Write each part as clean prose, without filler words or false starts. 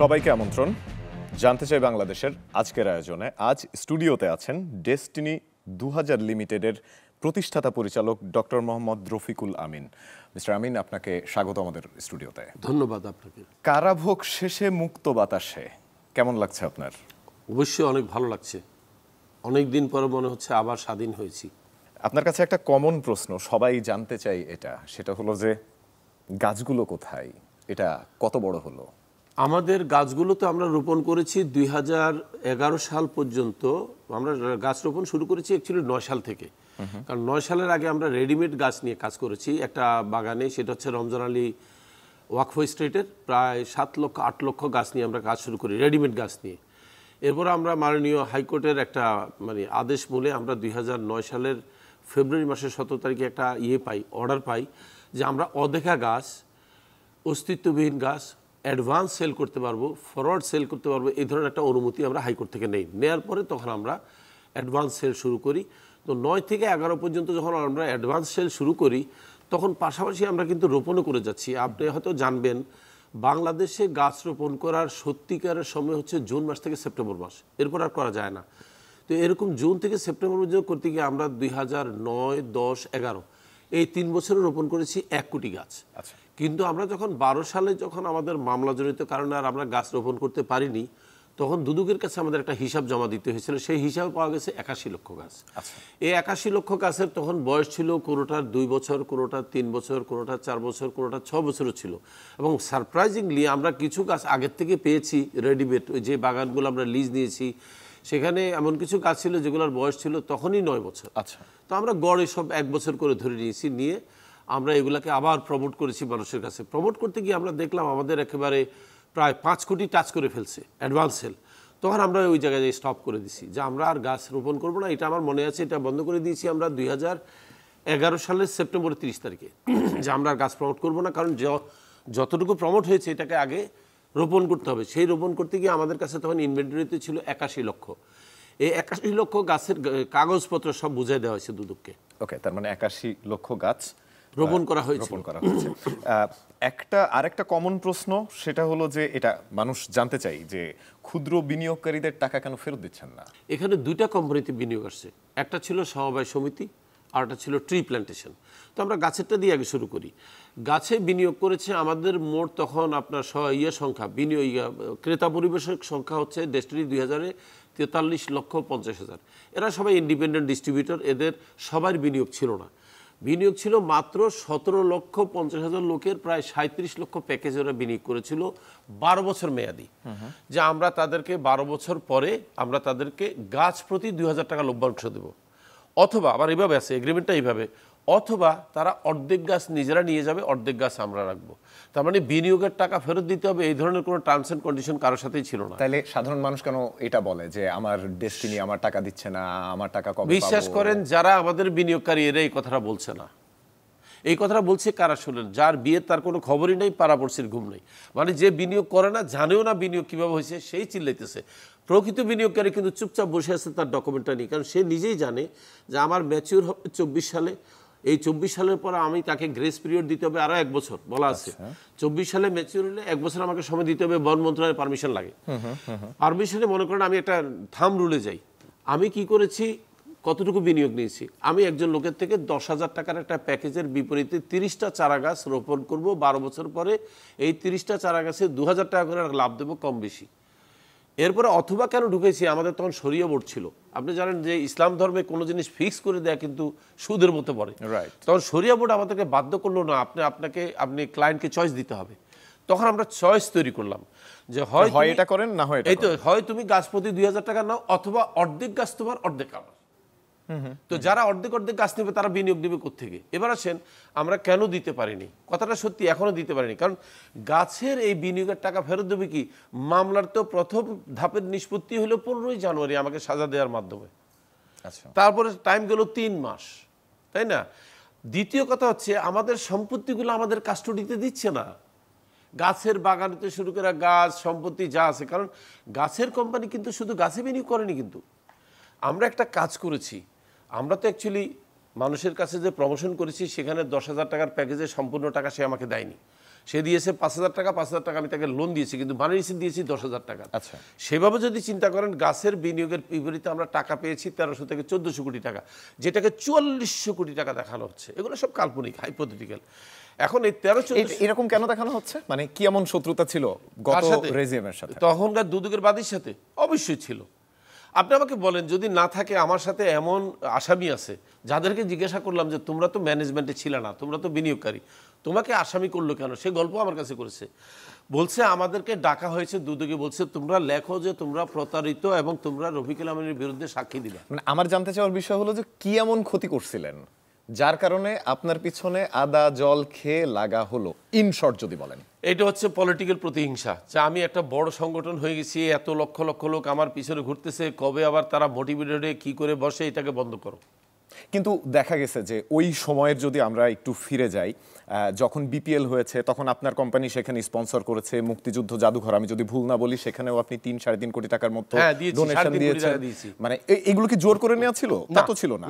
সবাইকে আমন্ত্রণ জানতে চাই বাংলাদেশের আজকের আয়োজনে। আজ স্টুডিওতে আছেন ডেস্টিনি 2000 লিমিটেডের প্রতিষ্ঠাতা পরিচালক ডক্টর মোহাম্মদ রফিকুল আমিন। মিস্টার আমিন, আপনাকে স্বাগত আমাদের স্টুডিওতে। ধন্যবাদ আপনাকে। কারাভোগ শেষে মুক্ত বাতাসে, কেমন লাগছে আপনার? অবশ্যই অনেক ভালো লাগছে। অনেক দিন পরে মনে হচ্ছে আবার স্বাধীন হয়েছি। আপনার কাছে একটা কমন প্রশ্ন সবাই জানতে চাই, সেটা হলো যে গাছগুলো কোথায়, এটা কত বড় হলো? আমাদের গাছগুলো তো আমরা রোপণ করেছি 2011 সাল পর্যন্ত। আমরা গাছ রোপণ শুরু করেছি অ্যাকচুয়ালি 9 সাল থেকে, কারণ 9 সালের আগে আমরা রেডিমেড গাছ নিয়ে কাজ করেছি একটা বাগানে, সেটা হচ্ছে রমজান আলী ওয়াকফ স্ট্রিটের প্রায় 7 লক্ষ 8 লক্ষ গাছ নিয়ে আমরা কাজ শুরু করি, রেডিমেড গাছ নিয়ে। এরপর আমরা মাননীয় হাইকোর্টের একটা আদেশ মূলে আমরা 2009 সালের ফেব্রুয়ারি মাসের 17 তারিখে একটা অর্ডার পাই যে আমরা অদেখা গাছ, অস্তিত্ববিহীন গাছ অ্যাডভান্স সেল করতে পারবো, ফরওয়ার্ড সেল করতে পারবো, এই ধরনের একটা অনুমতি আমরা হাইকোর্ট থেকে নেওয়ার পরে তখন আমরা অ্যাডভান্স সেল শুরু করি। তো 9 থেকে 11 পর্যন্ত যখন আমরা অ্যাডভান্স সেল শুরু করি, তখন পাশাপাশি আমরা কিন্তু রোপণও করে যাচ্ছি। আপনি হয়তো জানবেন, বাংলাদেশে গাছ রোপণ করার সত্যিকারের সময় হচ্ছে জুন মাস থেকে সেপ্টেম্বর মাস, এরপর আর করা যায় না। তো এরকম জুন থেকে সেপ্টেম্বর পর্যন্ত করতে গিয়ে আমরা 2009, 10, 11 এই 3 বছরে রোপণ করেছি 1 কোটি গাছ। আচ্ছা, কিন্তু আমরা যখন 12 সালে যখন আমাদের মামলাজনিত কারণে আর আমরা গাছ রোপণ করতে পারিনি, তখন দুদকের কাছে আমাদের একটা হিসাব জমা দিতে হয়েছিল। সেই হিসাবে পাওয়া গেছে 81 লক্ষ গাছ। এই 81 লক্ষ গাছের তখন বয়স ছিল কোনোটার 2 বছর, কোনোটার 3 বছর, কোনোটার 4 বছর, কোনোটার 6 বছরও ছিল। এবং সারপ্রাইজিংলি আমরা কিছু গাছ আগের থেকে পেয়েছি রেডিমেড, ওই যে বাগানগুলো আমরা লিজ নিয়েছি, সেখানে এমন কিছু গাছ ছিল যেগুলোর বয়স ছিল তখনই 9 বছর। আচ্ছা, তো আমরা গড়ে সব 1 বছর করে ধরে নিয়েছি, নিয়ে আমরা এগুলাকে আবার প্রমোট করেছি মানুষের কাছে। প্রমোট করতে গিয়ে আমরা দেখলাম আমাদের একেবারে প্রায় 5 কোটি টাচ করে ফেলছে অ্যাডভান্স সেল। তখন আমরা ওই জায়গায় স্টপ করে দিছি যে আমরা আর গাছ রোপণ করবো না। এটা আমার মনে আছে, এটা বন্ধ করে দিয়েছি আমরা 2011 সালের সেপ্টেম্বর 30 তারিখে যে আমরা আর গাছ প্রমোট করবো না, কারণ যতটুকু প্রমোট হয়েছে এটাকে আগে রোপণ করতে হবে। সেই রোপণ করতে গিয়ে আমাদের কাছে তখন ইনভেন্টরিতে ছিল 81 লক্ষ। এই 81 লক্ষ গাছের কাগজপত্র সব বুঝিয়ে দেওয়া হয়েছে দুদককে। ওকে, তার মানে 81 লক্ষ গাছ রোপণ করা হয়েছে। আরেকটা কমন প্রশ্ন, সেটা হলো যে এটা মানুষ জানতে চাই যে ক্ষুদ্র বিনিয়োগকারীদের টাকা কেন ফেরত দিচ্ছেন না? এখানে 2টা কোম্পানিতে বিনিয়োগ আসছে, একটা ছিল সমবায় সমিতি আর একটা ছিল ট্রি প্ল্যান্টেশন। তো আমরা গাছেরটা দিয়ে আগে শুরু করি। গাছে বিনিয়োগ করেছে আমাদের মোট তখন আপনার সংখ্যা ক্রেতা পরিবেশক সংখ্যা হচ্ছে ডেস্টিনি 2000-এ 43,50,000। এরা সবাই ইন্ডিপেন্ডেন্ট ডিস্ট্রিবিউটর, এদের সবার বিনিয়োগ ছিল না। বিনিয়োগ ছিল মাত্র 17,50,000 লোকের, প্রায় 37 লক্ষ প্যাকেজ ওরা বিনিয়োগ করেছিল 12 বছর মেয়াদি। যে আমরা তাদেরকে 12 বছর পরে আমরা তাদেরকে গাছ প্রতি 2,000 টাকা লভ্যাংশ দেবো, অথবা আবার এইভাবে আছে এগ্রিমেন্টটা এইভাবে, অথবা তারা অর্ধেক গাছ নিজেরা নিয়ে যাবে, অর্ধেক গাছ আমরা রাখবো। তার মানে বিনিয়োগের টাকা ফেরত দিতে হবে, এই ধরনের কোনো টার্মস এন্ড কন্ডিশন কারোর সাথেই ছিল না। তাহলে সাধারণ মানুষ কেন এটা বলে যে আমার ডেস্টিনি আমার টাকা দিচ্ছে না, আমার টাকা কবে পাবো? বিশ্বাস করেন, যারা আমাদের বিনিয়োগকারী এরা এই কথাটা বলছে না। এই কথাটা বলছে কারা শুনেন? যার বিয়ে তার কোনো খবরই নেই, পাড়াপড়শির ঘুম নেই। মানে যে বিনিয়োগ করে না, জানেও না বিনিয়োগ কীভাবে হয়েছে, সেই চিল্লাইতেছে। প্রকৃত বিনিয়োগকারী কিন্তু চুপচাপ বসে আছে, তার ডকুমেন্টটা নেই, কারণ সে নিজেই জানে যে আমার ম্যাচিউর হবে 24 সালে। এই 24 সালের পর আমি তাকে গ্রেস পিরিয়ড দিতে হবে আরও 1 বছর বলা আছে। 24 সালে ম্যাচিউর হলে 1 বছর আমাকে সময় দিতে হবে, বন মন্ত্রণালয়ের পারমিশন লাগে। পারমিশনে মনে করেন আমি একটা থাম রুলে যাই, আমি কি করেছি, কতটুকু বিনিয়োগ নিয়েছি। আমি একজন লোকের থেকে 10,000 টাকার একটা প্যাকেজের বিপরীতে 30টা চারা গাছ রোপণ করব 12 বছর পরে। এই 30টা চারা গাছে 2,000 টাকা করে লাভ দেবো কম বেশি। এরপরে অথবা কেন ঢুকেছি, আমাদের তখন শরিয়া বোর্ড ছিল। আপনি জানেন যে ইসলাম ধর্মে কোনো জিনিস ফিক্স করে দেয়া কিন্তু সুদের মতো পড়ে। তখন শরিয়া বোর্ড আমাদেরকে বাধ্য করলো না, আপনি ক্লায়েন্টকে চয়েস দিতে হবে। তখন আমরা চয়েস তৈরি করলাম যে হয় এটা করেন, না হয় এই তো, হয় তুমি গাছ প্রতি 2,000 টাকা নাও, অথবা অর্ধেক গাছ তোমার, অর্ধেক আমার। তো যারা অর্ধেক গাছ নেবে তারা বিনিয়োগ নেবে কোত্থেকে? এবার আসেন আমরা কেন দিতে পারিনি, কথাটা সত্যি এখনো দিতে পারিনি, কারণ গাছের এই বিনিয়োগের টাকা ফেরত দেবে কি? মামলার তো প্রথম ধাপের নিষ্পত্তি হলো 15ই জানুয়ারি আমাকে সাজা দেওয়ার মাধ্যমে। তারপরে টাইম গেল 3 মাস, তাই না? দ্বিতীয় কথা হচ্ছে আমাদের সম্পত্তিগুলো আমাদের কাস্টডিতে দিচ্ছে না। গাছের বাগানতে শুরু করে গাছ সম্পত্তি যা আছে, কারণ গাছের কোম্পানি কিন্তু শুধু গাছে বিনিয়োগ করেনি, কিন্তু আমরা একটা কাজ করেছি। আমরা তো অ্যাকচুয়ালি মানুষের কাছে যে প্রমোশন করেছি, সেখানে 10,000 টাকার প্যাকেজে সম্পূর্ণ টাকা সে আমাকে দেয়নি। সে দিয়েছে 5,000 টাকা, 5,000 টাকা আমি তাকে লোন দিয়েছি, কিন্তু মানি রিসিট দিয়েছি 10,000 টাকা। আচ্ছা, সেভাবে যদি চিন্তা করেন, গাছের বিনিয়োগের বিপরীতে আমরা টাকা পেয়েছি 1300 থেকে 1400 কোটি টাকা, যেটাকে 4400 কোটি টাকা দেখানো হচ্ছে। এগুলো সব কাল্পনিক, হাইপোথেটিক্যাল। এখন এই 13-14 এরকম কেন দেখানো হচ্ছে? মানে কি এমন শত্রুতা ছিল গত রেজিমের সাথে? তখনকার দুদকের বাদীর সাথে অবশ্যই ছিল। আপনি আমাকে বলেন, যদি না থাকে, আমার সাথে এমন আসামি আছে যাদেরকে জিজ্ঞাসা করলাম যে তোমরা তো ম্যানেজমেন্টে ছিলে না, তোমরা তো বিনিয়োগকারী, তোমাকে আসামি করলো কেন? সে গল্প আমার কাছে করেছে। বলছে আমাদেরকে ডাকা হয়েছে দুদকে, বলছে তোমরা লেখো যে তোমরা প্রতারিত এবং তোমরা রফিকুল আমিনের বিরুদ্ধে সাক্ষী দিবা। মানে আমার জানতে চাওয়ার বিষয় হলো যে কি এমন ক্ষতি করছিলেন যার কারণে আপনার পিছনে আদা জল খেয়ে লাগা হলো? ইন শর্ট যদি বলেন। এটা হচ্ছে পলিটিক্যাল প্রতিহিংসা, যে আমি একটা বড় সংগঠন হয়ে গেছি, এত লক্ষ লক্ষ লোক আমার পিছনে ঘুরতেছে, কবে আবার তারা মোটিভেটেডে কি করে বসে, এটাকে বন্ধ করো। কিন্তু দেখা গেছে যে ওই সময়ের যদি আমরা একটু ফিরে যাই, যখন বিপিএল হয়েছে তখন আপনার কোম্পানি সেখানে স্পন্সর করেছে মুক্তিযুদ্ধ জাদুঘর, আমি যদি ভুল না বলি, সেখানেও আপনি 3-3.5 কোটি টাকার মতো ডোনেশন দিয়েছেন। মানে এগুলো কি জোর করে নেওয়া ছিল? তা তো ছিল না,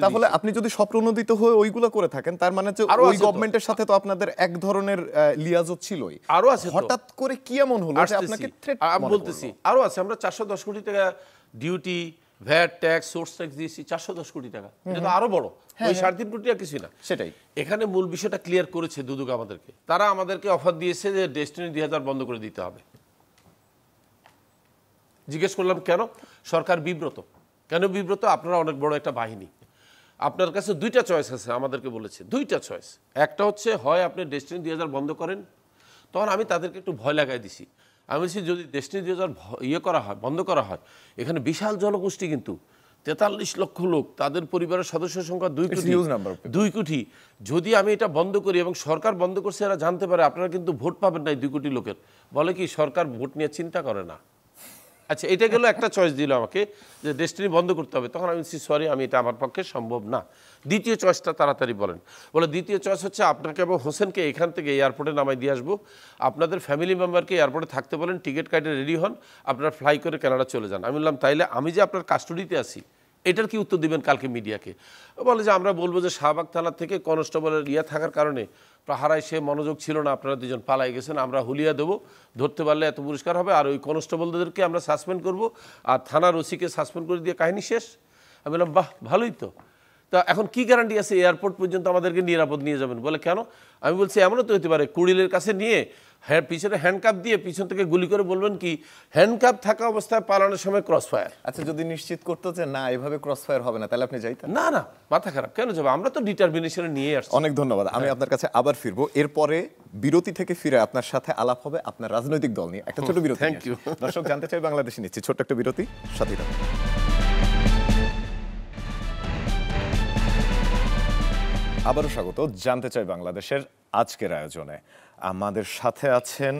তাহলে আপনি যদি স্বপ্রণোদিত হয়ে ওইগুলো করে থাকেন, তার মানে যে ওই গভর্নমেন্টের সাথে তো আপনাদের এক ধরনের লিয়াজত ছিলই। আরো আছে, হঠাৎ করে কি এমন হলো যে আপনাকে থ্রেট? আমি বলতেছি আরো আছে। আমরা 410 কোটি টাকা duty, VAT, tax, source tax দিয়েছি, 410 কোটি টাকা। এটা তো আরো বড়, ওই 3.5 কোটি টাকা কিছুই না। সেটাই এখানে মূল বিষয়টা ক্লিয়ার করেছে দুদক আমাদেরকে। তারা আমাদেরকে অফার দিয়েছে যে ডেস্টিনি 2000 বন্ধ করে দিতে হবে। জিজ্ঞেস করলাম কেন? সরকার বিব্রত। কেন বিব্রত? আপনারা অনেক বড় একটা বাহিনী, আপনার কাছে 2টা চয়েস আছে, আমাদেরকে বলেছে 2টা চয়েস। একটা হচ্ছে হয় আপনি ডেস্টিনি 2000 বন্ধ করেন। তখন আমি তাদেরকে একটু ভয় লাগাই দিছি। আমি বলছি যদি ডেস্টিনি 2000 করা হয়, বন্ধ করা হয়, এখানে বিশাল জনগোষ্ঠী, কিন্তু 43 লক্ষ লোক, তাদের পরিবারের সদস্য সংখ্যা 2 কোটি। যদি আমি এটা বন্ধ করি এবং সরকার বন্ধ করছে, এরা জানতে পারে, আপনারা কিন্তু ভোট পাবেন না 2 কোটি লোকের। বলে কি সরকার ভোট নিয়ে চিন্তা করে না। আচ্ছা, এটা গেল একটা চয়েস দিল আমাকে যে ডেস্টিনি বন্ধ করতে হবে। তখন আমি বলছি সরি, আমি এটা আমার পক্ষে সম্ভব না। দ্বিতীয় চয়েসটা তাড়াতাড়ি বলেন। বলে দ্বিতীয় চয়েস হচ্ছে আপনাকে এবং হোসেনকে এখান থেকে এয়ারপোর্টে নামাই দিয়ে আসবো, আপনাদের ফ্যামিলি মেম্বারকে এয়ারপোর্টে থাকতে বলেন, টিকিট কাটে রেডি হন, আপনারা ফ্লাই করে কানাডা চলে যান। আমি বললাম তাইলে আমি যে আপনার কাস্টডিতে আছি, এটার কি উত্তর দিবেন কালকে মিডিয়াকে? বলে যে আমরা বলবো যে শাহবাগ থানা থেকে কনস্টেবলের থাকার কারণে পাহারায় সে মনোযোগ ছিল না, আপনারা 2জন পালাই গেছেন, আমরা হুলিয়া দেবো, ধরতে পারলে এত পুরস্কার হবে, আর ওই কনস্টেবলদেরকে আমরা সাসপেন্ড করব, আর থানার ওসিকে সাসপেন্ড করে দিয়ে কাহিনী শেষ। আমি বললাম বাহ, ভালোই তো। তা এখন কি গ্যারান্টি আছে এয়ারপোর্ট পর্যন্ত আমাদেরকে নিরাপদ নিয়ে যাবেন? বলে কেন? আমি বলছি এমনও তো হতে পারে কুড়িলের কাছে নিয়ে পিছনে হ্যান্ডকাপ দিয়ে পিছন থেকে গুলি করে বলবেন কি হ্যান্ডকাপ থাকা অবস্থায় পালানোর সময় ক্রস ফায়ার। আচ্ছা, যদি নিশ্চিত করতো যে না এভাবে ক্রস ফায়ার হবে না, তাহলে আপনি যাইতেন? না না, মাথা খারাপ, কেন যাবো? আমরা তো ডিটারমিনেশনে নিয়ে আসছি। অনেক ধন্যবাদ। আমি আপনার কাছে আবার ফিরবো, এরপরে বিরতি থেকে ফিরে আপনার সাথে আলাপ হবে আপনার রাজনৈতিক দল নিয়ে। একটা ছোট বিরতি। Thank you. দর্শক জানতে চাই বাংলাদেশে নিচ্ছি ছোট্ট একটা বিরতি, সাথে থাকুন। আবারও স্বাগত জানতে চাই বাংলাদেশের আজকের আয়োজনে। আমাদের সাথে আছেন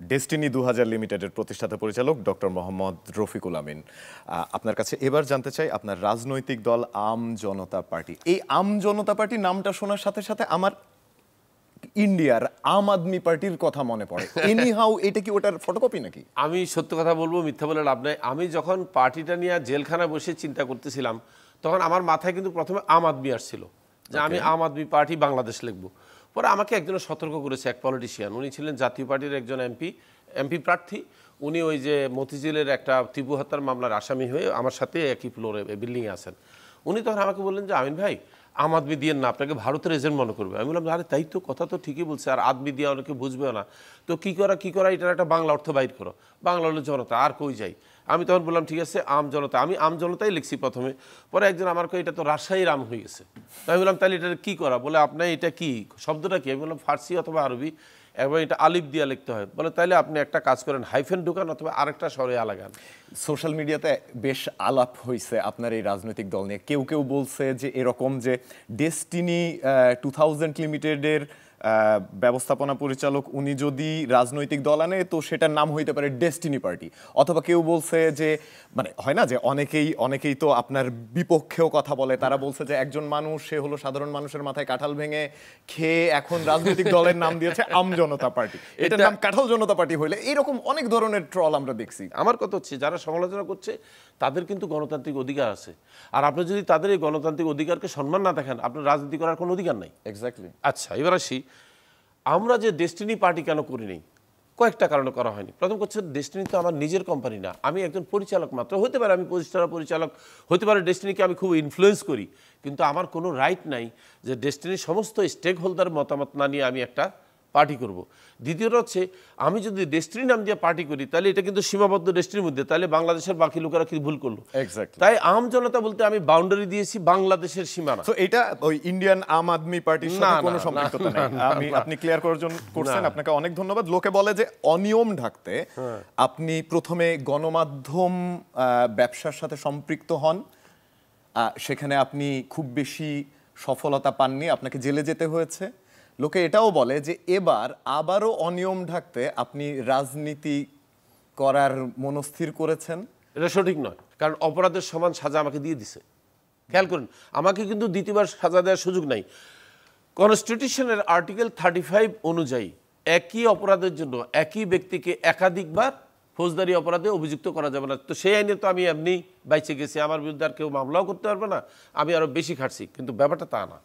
ডেস্টিনি 2000 লিমিটেডের প্রতিষ্ঠাতা পরিচালক ডক্টর মোহাম্মদ রফিকুল আমিন। আপনার কাছে এবার জানতে চাই আপনার রাজনৈতিক দল আম জনতা পার্টি। এই আম জনতা পার্টি নামটা শোনার সাথে সাথে আমার ইন্ডিয়ার আম আদমি পার্টির কথা মনে পড়ে। এনিহাউ, এটা কি ওটার ফটোকপি নাকি? আমি সত্য কথা বলবো, মিথ্যা বলে লাভ নাই। আমি যখন পার্টিটা নিয়ে জেলখানায় বসে চিন্তা করতেছিলাম, তখন আমার মাথায় কিন্তু প্রথমে আম আদমি আসছিল, যে আমি আম আদমি পার্টি বাংলাদেশ লিখবো। পরে আমাকে একজনের সতর্ক করেছে, এক পলিটিশিয়ান, উনি ছিলেন জাতীয় পার্টির একজন এমপি প্রার্থী। উনি ওই যে মতিঝিলের একটা টিপু হত্যার মামলার আসামি হয়ে আমার সাথে একই ফ্লোরে বিল্ডিংয়ে আছেন। উনি তখন আমাকে বললেন যে আমিন ভাই, আম আদমি দিয়ে না, আপনাকে ভারতের এজেন্ট মনে করবে। আমি বললাম আরে তাই তো, কথা তো ঠিকই বলছে, আর আদমি দিয়ে অনেকে বুঝবেও না, তো কী করা এটার একটা বাংলা অর্থ বাইর করো। বাংলা হলো জনতা, আর কই যাই? আমি তখন বললাম ঠিক আছে আম জনতা, আমি আম জনতাই লিখছি প্রথমে। পরে একজন আমার কই এটা তো রাজশাহীর আম হয়ে গেছে। তো আমি বললাম তাহলে এটা কী করা? বলে আপনার এটা কি শব্দটা কি? আমি বললাম ফার্সি অথবা আরবি, এবং এটা আলিফ দিয়া লিখতে হয়। বলে তাইলে আপনি একটা কাজ করেন, হাইফেন ঢুকান অথবা আরেকটা স্বরে লাগান। সোশ্যাল মিডিয়াতে বেশ আলাপ হয়েছে আপনার এই রাজনৈতিক দল নিয়ে। কেউ কেউ বলছে যে এরকম যে ডেস্টিনি 2000 লিমিটেডের ব্যবস্থাপনা পরিচালক উনি যদি রাজনৈতিক দল আনে তো সেটার নাম হইতে পারে ডেস্টিনি পার্টি, অথবা কেউ বলছে যে মানে হয় না যে অনেকেই তো আপনার বিপক্ষেও কথা বলে, তারা বলছে যে একজন মানুষ সে হলো সাধারণ মানুষের মাথায় কাঁঠাল ভেঙে খেয়ে এখন রাজনৈতিক দলের নাম দিয়েছে জনতা পার্টি, এটার নাম কাঁঠাল জনতা পার্টি হইলে এরকম অনেক ধরনের ট্রল আমরা দেখছি। আমার কথা হচ্ছে যারা সমালোচনা করছে তাদের কিন্তু গণতান্ত্রিক অধিকার আছে, আর আপনি যদি তাদের এই গণতান্ত্রিক অধিকারকে সম্মান না দেখেন আপনার রাজনীতি করার কোনো অধিকার নাই। এক্স্যাক্টলি। আচ্ছা এবার আসি, আমরা যে ডেস্টিনি পার্টি কেন করি নাই, কয়েকটা কারণে করা হয়নি। প্রথম হচ্ছে ডেস্টিনি তো আমার নিজের কোম্পানি না, আমি একজন পরিচালক মাত্র। হতে পারে আমি প্রতিষ্ঠাতা পরিচালক, হতে পারে ডেস্টিনিকে আমি খুব ইনফ্লুয়েন্স করি, কিন্তু আমার কোনো রাইট নাই যে ডেস্টিনির সমস্ত স্টেক হোল্ডার মতামত না নিয়ে আমি একটা পার্টি করব। দ্বিতীয়ত হচ্ছে আমি যদি ডেস্টিনি নাম দিয়ে পার্টি করি তাহলে এটা কিন্তু সীমাবদ্ধ ডেস্টিনির মধ্যে, তাহলে বাংলাদেশের বাকি লোকেরা কি ভুল করলো। তাই আম জনতা বলতে আমি বাউন্ডারি দিয়েছি বাংলাদেশের সীমানা। তো এটা ওই ইন্ডিয়ান আম আদমি পার্টির সাথে কোনো সম্পৃক্ততা নেই। আপনি ক্লিয়ার করছেন, আপনাকে অনেক ধন্যবাদ। লোকে বলে যে অনিয়ম ঢাকতে আপনি প্রথমে গণমাধ্যম ব্যবসার সাথে সম্পৃক্ত হন, সেখানে আপনি খুব বেশি সফলতা পাননি, আপনাকে জেলে যেতে হয়েছে। লোকে এটাও বলে যে এবার আবারও অনিয়ম ঢাকতে আপনি রাজনীতি করার মনস্থির করেছেন। এটা সঠিক নয়, কারণ অপরাধের সমান সাজা আমাকে দিয়ে দিছে। খেয়াল করুন, আমাকে কিন্তু দ্বিতীয়বার সাজা দেওয়ার সুযোগ নাই। কনস্টিটিউশনের আর্টিকেল 35 অনুযায়ী একই অপরাধের জন্য একই ব্যক্তিকে একাধিকবার ফৌজদারি অপরাধে অভিযুক্ত করা যাবে না। তো সেই আইনে তো আমি এমনি বাইচে গেছি, আমার বিরুদ্ধে আর কেউ মামলাও করতে পারবে না, আমি আরও বেশি খাটছি। কিন্তু ব্যাপারটা তা না।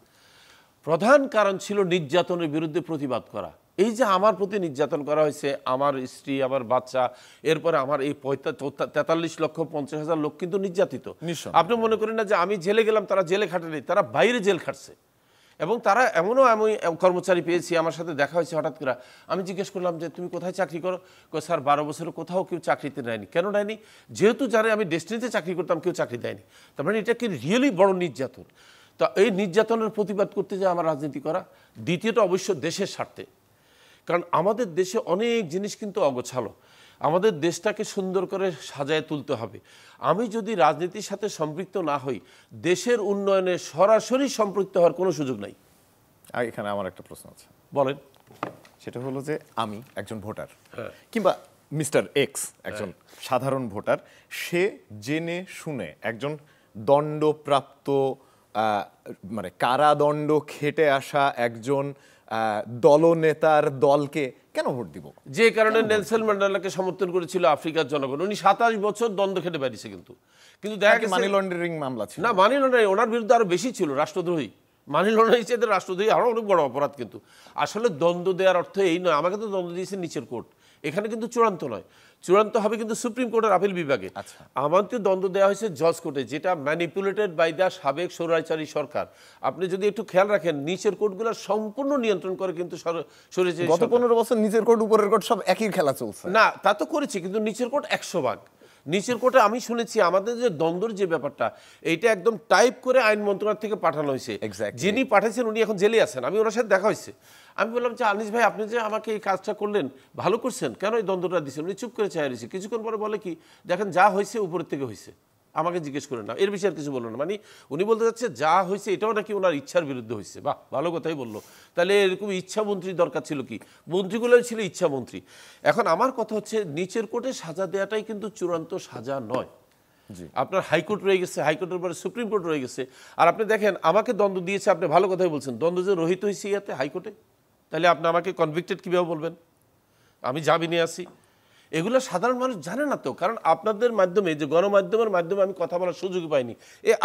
প্রধান কারণ ছিল নির্যাতনের বিরুদ্ধে প্রতিবাদ করা। এই যে আমার প্রতি নির্যাতন করা হয়েছে, আমার স্ত্রী, আমার বাচ্চা, এরপরে আমার এই 43,50,000 লোক কিন্তু নির্যাতিত। আপনি মনে করেন না যে আমি জেলে গেলাম, তারা জেলে খাটেনি, তারা বাইরে জেল খাটছে। এবং তারা এমনও আমি কর্মচারী পেয়েছি, আমার সাথে দেখা হয়েছে হঠাৎ করে। আমি জিজ্ঞেস করলাম যে তুমি কোথায় চাকরি করো? স্যার 12 বছরে কোথাও কেউ চাকরিতে নেয়নি। কেন নেয়নি? যেহেতু যারা আমি ডেস্টিনিতে চাকরি করতাম কেউ চাকরি দেয়নি। তার মানে এটা কি রিয়েলি বড় নির্যাতন। তা এই নির্যাতনের প্রতিবাদ করতে যে আমার রাজনীতি করা। দ্বিতীয়ত অবশ্য দেশের স্বার্থে, কারণ আমাদের দেশে অনেক জিনিস কিন্তু অগোছালো, আমাদের দেশটাকে সুন্দর করে সাজায় তুলতে হবে। আমি যদি রাজনীতির সাথে সম্পৃক্ত না হই, দেশের উন্নয়নে সরাসরি সম্পৃক্ত হওয়ার কোনো সুযোগ নাই। এখানে আমার একটা প্রশ্ন আছে। বলেন। সেটা হলো যে আমি একজন ভোটার, কিংবা মিস্টার এক্স একজন সাধারণ ভোটার, সে জেনে শুনে একজন দণ্ডপ্রাপ্ত মানে কারাদণ্ড খেটে আসা একজন দলনেতার দলকে কেন ভোট দিব? যে কারণে নেলসন ম্যান্ডেলাকে সমর্থন করেছিল আফ্রিকার জনগণ। উনি 27 বছর দ্বন্দ্ব খেটে বেরিয়েছে, কিন্তু দেখা গেছে মানি লন্ডারিং মামলা ছিল। না, মানি লন্ডারিং ওনার বিরুদ্ধে আরো বেশি ছিল, রাষ্ট্রদ্রোহী। মানি লন্ডারিং হিসেবে রাষ্ট্রদ্রোহী আরো অনেক বড় অপরাধ। কিন্তু আসলে দ্বন্দ্ব দেওয়ার অর্থ এই নয়। আমাকে তো দ্বন্দ্ব দিয়েছে নিচের কোর্ট, এখানে কিন্তু চূড়ান্ত নয়। চূড়ান্ত হবে কিন্তু সুপ্রিম কোর্টের আপিল বিভাগে। আমাকে দ্বন্দ্ব দেওয়া হয়েছে জজ কোর্টে, যেটা ম্যানিপুলেটেড বাই দ্য সাবেক স্বৈরাচারী সরকার। আপনি যদি একটু খেয়াল রাখেন, নিচের কোর্টগুলো সম্পূর্ণ নিয়ন্ত্রণ করে কিন্তু স্বৈরাচারী। গত 15 বছর নিচের কোর্ট উপরের কোর্ট সব একই খেলা চলছে। না, তা তো করেছি, কিন্তু নিচের কোর্ট 100 ভাগ। নিচের কোর্টে আমি শুনেছি আমাদের যে দ্বন্দ্বের যে ব্যাপারটা, এইটা একদম টাইপ করে আইন মন্ত্রণালয় থেকে পাঠানো হয়েছে। যিনি পাঠাইছেন উনি এখন জেলে আছেন, আমি ওনার সাথে দেখা হয়েছে। আমি বললাম যে আনিস ভাই, আপনি যে আমাকে এই কাজটা করলেন, ভালো করছেন, কেন এই দ্বন্দ্বটা দিচ্ছেন? উনি চুপ করে চাই রয়েছে। কিছুক্ষণ পরে বলে কি, দেখেন যা হয়েছে উপরের থেকে হয়েছে, আমাকে জিজ্ঞেস করেন না, এর বিষয়ে আর কিছু বললো না। মানে উনি বলতে যাচ্ছে যা হয়েছে এটাও নাকি ওনার ইচ্ছার বিরুদ্ধে হয়েছে। বাহ, ভালো কথাই বললো। তাহলে এরকম ইচ্ছা মন্ত্রী দরকার ছিল কি? মন্ত্রীগুলোই ছিল ইচ্ছা মন্ত্রী। এখন আমার কথা হচ্ছে, নিচের কোর্টে সাজা দেওয়াটাই কিন্তু চূড়ান্ত সাজা নয়। আপনার হাইকোর্ট রয়ে গেছে, হাইকোর্টের পরে সুপ্রিম কোর্ট রয়ে গেছে। আর আপনি দেখেন আমাকে দ্বন্দ্ব দিয়েছে, আপনি ভালো কথাই বলছেন, দ্বন্দ্ব যে রহিত হয়েছে ইয়াতে হাইকোর্টে, তাহলে আপনি আমাকে কনভিক্টেড কীভাবে বলবেন? আমি জামিনে আছি। এগুলো সাধারণ মানুষ জানে না তো, কারণ আপনাদের মাধ্যমে, যে গণমাধ্যমের মাধ্যমে আমি কথা বলার সুযোগ পাইনি।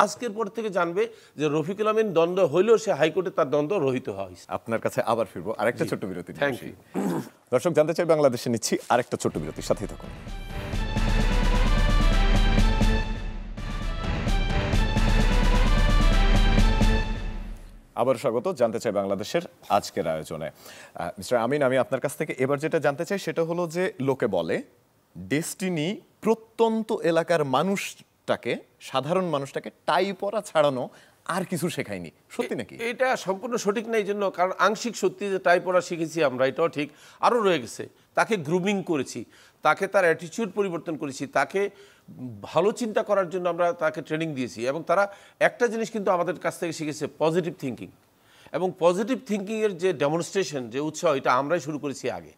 আজকের পর থেকে জানবে যে রফিকুল আমিন দ্বন্দ্ব হইলেও সে হাইকোর্টে তার দ্বন্দ্ব রহিত হয়। আপনার কাছে আবার ফিরবো আরেকটা ছোট্ট বিরতি। Thank you. দর্শক জানতে চাই বাংলাদেশে নিচ্ছি আরেকটা ছোট্ট বিরতির সাথেই থাকুন। আবার স্বাগত জানতে চাই বাংলাদেশের আজকের আয়োজনে। মিস্টার আমিন, আমি আপনার কাছ থেকে এবার যেটা জানতে চাই সেটা হলো যে লোকে বলে ডেস্টিনি প্রত্যন্ত এলাকার মানুষটাকে, সাধারণ মানুষটাকে টাই পরা ছাড়ানো আর কিছু শেখায়নি, সত্যি নাকি? এটা সম্পূর্ণ সঠিক না। এই জন্য, কারণ আংশিক সত্যি যে টাই পড়া শিখেছি আমরা, এটাও ঠিক। আরও রয়ে গেছে, তাকে গ্রুমিং করেছি, তাকে তার অ্যাটিটিউড পরিবর্তন করেছি, তাকে ভালো চিন্তা করার জন্য আমরা তাকে ট্রেনিং দিয়েছি। এবং তারা একটা জিনিস কিন্তু আমাদের কাছ থেকে শিখেছে, পজিটিভ থিঙ্কিং। এবং পজিটিভ থিঙ্কিংয়ের যে ডেমনস্ট্রেশন, যে উৎসাহ, এটা আমরাই শুরু করেছি আগে।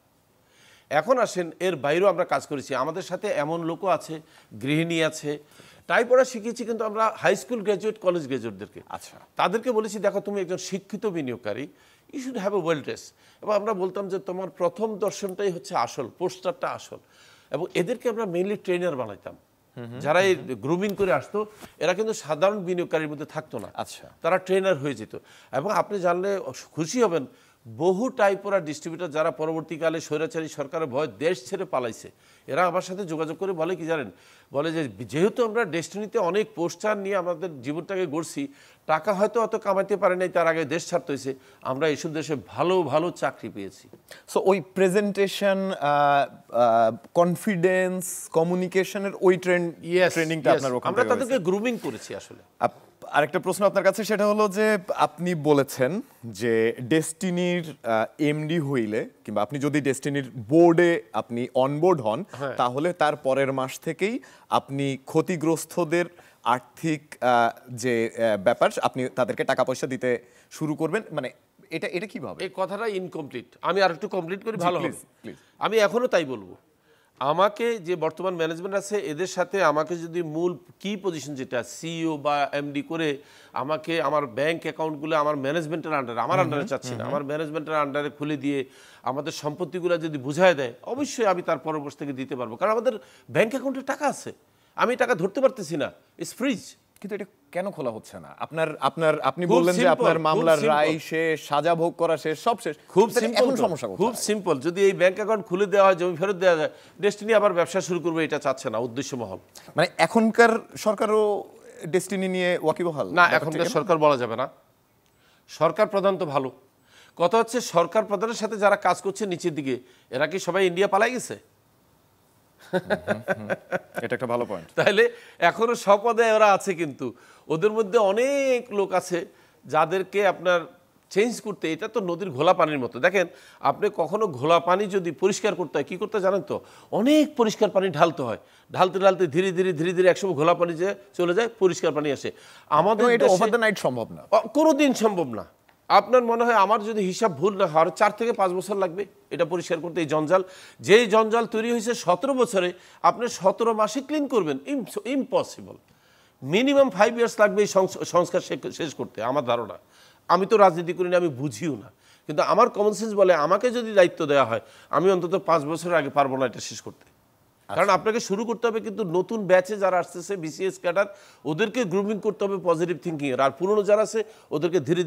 এখন আসেন এর বাইরেও আমরা কাজ করেছি। আমাদের সাথে এমন লোকও আছে, গৃহিণী আছে, টাইপরা শিখিয়েছি কিন্তু আমরা হাই স্কুল গ্র্যাজুয়েট, কলেজ গ্র্যাজুয়েটদেরকে। আচ্ছা, তাদেরকে বলেছি দেখো তুমি একজন শিক্ষিত বিনিয়োগকারী, you should have a well dress. এবং আমরা বলতাম যে তোমার প্রথম দর্শনটাই হচ্ছে আসল, পোস্টারটা আসল। এবং এদেরকে আমরা মেইনলি ট্রেনার বানাইতাম। যারা এই গ্রুমিং করে আসতো এরা কিন্তু সাধারণ বিনিয়োগকারীর মধ্যে থাকতো না, আচ্ছা, তারা ট্রেনার হয়ে যেত। এবং আপনি জানলে খুশি হবেন, বহু টাইপরা ডিস্ট্রিবিউটর যারা পরবর্তীকালে স্বৈরাচারী সরকারের ভয় দেশ ছেড়ে পালাইছে, এরা আমার সাথে যোগাযোগ করে বলে কি জানেন, বলে যে যেহেতু আমরা ডেস্টিনিতে অনেক পোস্টার নিয়ে আমাদের জীবনটাকে গড়ছি, টাকা হয়তো অত কামাইতে পারে নাই, তার আগে দেশ ছাড়তে হয়েছে, আমরা এইসব দেশে ভালো ভালো চাকরি পেয়েছি। সো ওই প্রেজেন্টেশন, কনফিডেন্স, কমিউনিকেশনের ওই ট্রেনিংটা আপনার ওখান আমরা থেকে তাদেরকে গ্রুমিং করেছি আসলে। আরেকটা প্রশ্ন আপনার কাছে, সেটা হলো যে আপনি বলেছেন যে ডেস্টিনির এমডি হইলে কিংবা আপনি যদি ডেস্টিনির বোর্ডে আপনি অনবোর্ড হন, তাহলে তার পরের মাস থেকেই আপনি ক্ষতিগ্রস্তদের আর্থিক যে ব্যাপার, আপনি তাদেরকে টাকা পয়সা দিতে শুরু করবেন। মানে এটা এটা কিভাবে? এই কথাটা ইনকমপ্লিট, আমি আর একটু কমপ্লিট করি, ভালো হবে। প্লিজ। আমি এখনো তাই বলবো, আমাকে যে বর্তমান ম্যানেজমেন্ট আছে এদের সাথে আমাকে যদি মূল কি পজিশন যেটা সিইও বা এমডি করে আমাকে আমার ব্যাংক অ্যাকাউন্টগুলো আমার ম্যানেজমেন্টের আন্ডারে, আমার আন্ডারে চাচ্ছি না, আমার ম্যানেজমেন্টের আন্ডারে খুলে দিয়ে আমাদের সম্পত্তিগুলো যদি বুঝায় দেয়, অবশ্যই আমি তার পরবর্তী থেকে দিতে পারবো, কারণ আমাদের ব্যাংক অ্যাকাউন্টে টাকা আছে, আমি টাকা ধরতে পারতেছি না, ইটস ফ্রিজ। কিন্তু এটা কেন খোলা হচ্ছে না? আপনি বললেন যে আপনার মামলার রায় শেষ, সাজা ভোগ করা শেষ, সব শেষ, খুব সিম্পল সমস্যা কোথায়? খুব সিম্পল, যদি এই ব্যাংক অ্যাকাউন্ট খুলে দেওয়া হয়, জমি ফেরত দেওয়া যায়, ডেস্টিনি আবার ব্যবসা শুরু করবে, এটা চাচ্ছে না উদ্দেশ্য মহল। মানে এখনকার সরকারও ডেস্টিনি নিয়ে ওয়াকিবহাল না, এখনকার সরকার বলা যাবে না, সরকার প্রধান তো ভালো কথা হচ্ছে, সরকার প্রধানের সাথে যারা কাজ করছে নিচের দিকে, এরা কি সবাই ইন্ডিয়া পালাই গেছে? এটা একটা ভালো পয়েন্ট। তাহলে এখনো স্বপদে ওরা আছে, কিন্তু ওদের মধ্যে অনেক লোক আছে যাদেরকে আপনার চেঞ্জ করতে, এটা তো নদীর ঘোলা পানির মতো। দেখেন, আপনি কখনো ঘোলা পানি যদি পরিষ্কার করতে হয়, কি করতে জানেন তো, অনেক পরিষ্কার পানি ঢালতে হয়, ঢালতে ঢালতে ধীরে ধীরে একসময় ঘোলা পানি যে চলে যায়, পরিষ্কার পানি আসে। আমাদের এটা ওভার দ্য নাইট সম্ভব না, কোনোদিন সম্ভব না। আপনার মনে হয় আমার যদি হিসাব ভুল না হয় 4 থেকে 5 বছর লাগবে এটা পরিষ্কার করতে। এই জঞ্জাল, যেই জঞ্জাল তৈরি হয়েছে 17 বছরে, আপনি 17 মাসে ক্লিন করবেন, ইম্পসিবল। মিনিমাম 5 ইয়ার্স লাগবে এই সংস্কার শেষ করতে, আমার ধারণা। আমি তো রাজনীতি করি না, আমি বুঝিও না, কিন্তু আমার কমন সেন্স বলে আমাকে যদি দায়িত্ব দেওয়া হয়, আমি অন্তত 5 বছরের আগে পারবো না এটা শেষ করতে। কারণ আপনাকে শুরু করতে হবে, কিন্তু নতুন ব্যাচে যারা আসতেছে বিসিএস ক্যাডার, ওদেরকে গ্রুমিং করতে হবে পজিটিভ থিঙ্কিংয়ের, আর পুরনো যারা আছে ওদেরকে ধীরে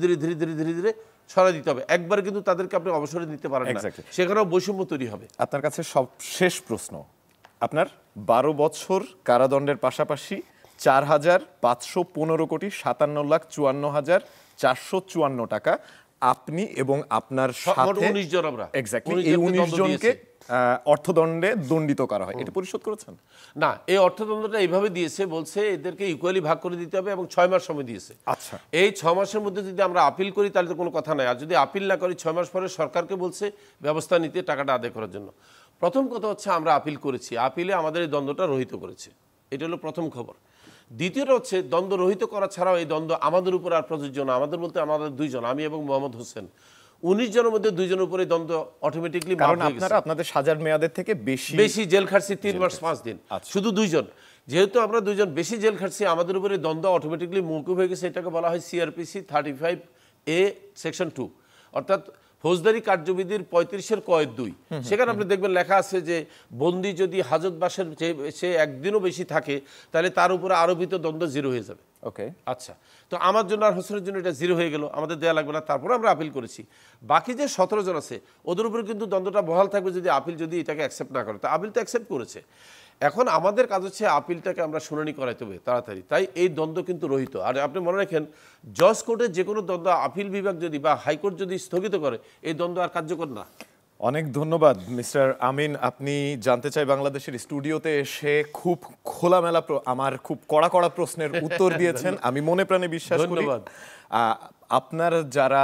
ধীরে ছড়া দিতে হবে। একবারে কিন্তু তাদেরকে আপনি অবসরে নিতে পারেন না, সেখানেও বৈষম্য তৈরি হবে। আপনার কাছে সব শেষ প্রশ্ন, আপনার 12 বছর কারাদণ্ডের পাশাপাশি 4,515 কোটি 57,54,454 টাকা আপনি এবং আপনার সাথে 19 জন আমরা এক্স্যাক্টলি এই 19 জনকে অর্থদণ্ডে দণ্ডিত করা হয়, এটা পরিশোধ করেছেন? না, এই অর্থদণ্ডটা এইভাবে দিয়েছে, বলছে এদেরকে ইকুয়ালি ভাগ করে দিতে হবে, এবং 6 মাস সময় দিয়েছে। আচ্ছা, এই 6 মাসের মধ্যে যদি আমরা আপিল করি তাহলে তো কোনো কথা নাই, আর যদি আপিল না করি 6 মাস পরে সরকারকে বলছে ব্যবস্থা নিতে, টাকাটা আদায় করার জন্য। প্রথম কথা হচ্ছে আমরা আপিল করেছি, আপিলে আমাদের এই দ্বন্দ্বটা রহিত করেছে, এটা হলো প্রথম খবর। দ্বিতীয়টা হচ্ছে দ্বন্দ্ব রহিত করা ছাড়াও এই দ্বন্দ্ব আমাদের উপর আর প্রযোজ্য না। আমাদের বলতে আমাদের 2 জন, আমি এবং মোহাম্মদ হোসেন, 19 জনের মধ্যে 2 জনের উপরে দ্বন্দ্ব অটোমেটিকলি, কারণ আপনারা আপনাদের সাজার মেয়াদের থেকে বেশি জেল খাটছি, 3 মাস 5 দিন, শুধু 2 জন। যেহেতু আমরা 2 জন বেশি জেল খাটছি, আমাদের উপরে দ্বন্দ্ব অটোমেটিকলি মৌকুফ হয়ে গেছে। এটাকে বলা হয় সিআরপিসি 35A সেকশন 2, অর্থাৎ ফৌজদারি কার্যবিধির 35-এর কয়েদ 2। সেখানে আপনি দেখবেন লেখা আছে যে বন্দী যদি হাজতবাসের সে একদিনও বেশি থাকে, তাহলে তার উপরে আরোপিত দ্বন্দ্ব 0 হয়ে যাবে। ওকে, আচ্ছা, তো আমার জন্য আর হোসেনের জন্য এটা 0 হয়ে গেল, আমাদের দেয়া লাগবে না। তারপরে আমরা আপিল করেছি। বাকি যে 17 জন আছে ওদের উপরে কিন্তু দ্বন্দ্বটা বহাল থাকবে যদি আপিল যদি এটাকে অ্যাকসেপ্ট না করে। তো আপিল তো অ্যাকসেপ্ট করেছে, এখন আমাদের কাজ হচ্ছে আপিলটাকে আমরা শুনানি করাইতে হবে তাড়াতাড়ি। তাই এই দ্বন্দ্ব কিন্তু রহিত। আর আপনি মনে রাখেন, জজ কোর্টের যে কোনো দ্বন্দ্ব আপিল বিভাগ যদি বা হাইকোর্ট যদি স্থগিত করে, এই দ্বন্দ্ব আর কার্যকর না। অনেক ধন্যবাদ মিস্টার আমিন। আপনি জানতে চাই বাংলাদেশের স্টুডিওতে এসে খুব খোলামেলা আমার খুব কড়া প্রশ্নের উত্তর দিয়েছেন, আমি মনে প্রাণে বিশ্বাস করি। ধন্যবাদ। আপনার যারা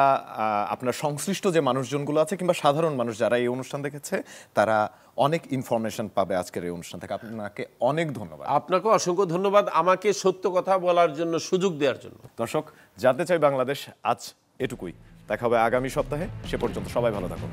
আপনার সংশ্লিষ্ট যে মানুষজনগুলো আছে কিংবা সাধারণ মানুষ যারা এই অনুষ্ঠান দেখেছে, তারা অনেক ইনফরমেশন পাবে আজকের এই অনুষ্ঠান থেকে। আপনাকে অনেক ধন্যবাদ। আপনাকে অসংখ্য ধন্যবাদ আমাকে সত্য কথা বলার জন্য, সুযোগ দেওয়ার জন্য। দর্শক, জানতে চাই বাংলাদেশ আজ এটুকুই। দেখা হবে আগামী সপ্তাহে। সে পর্যন্ত সবাই ভালো থাকুন।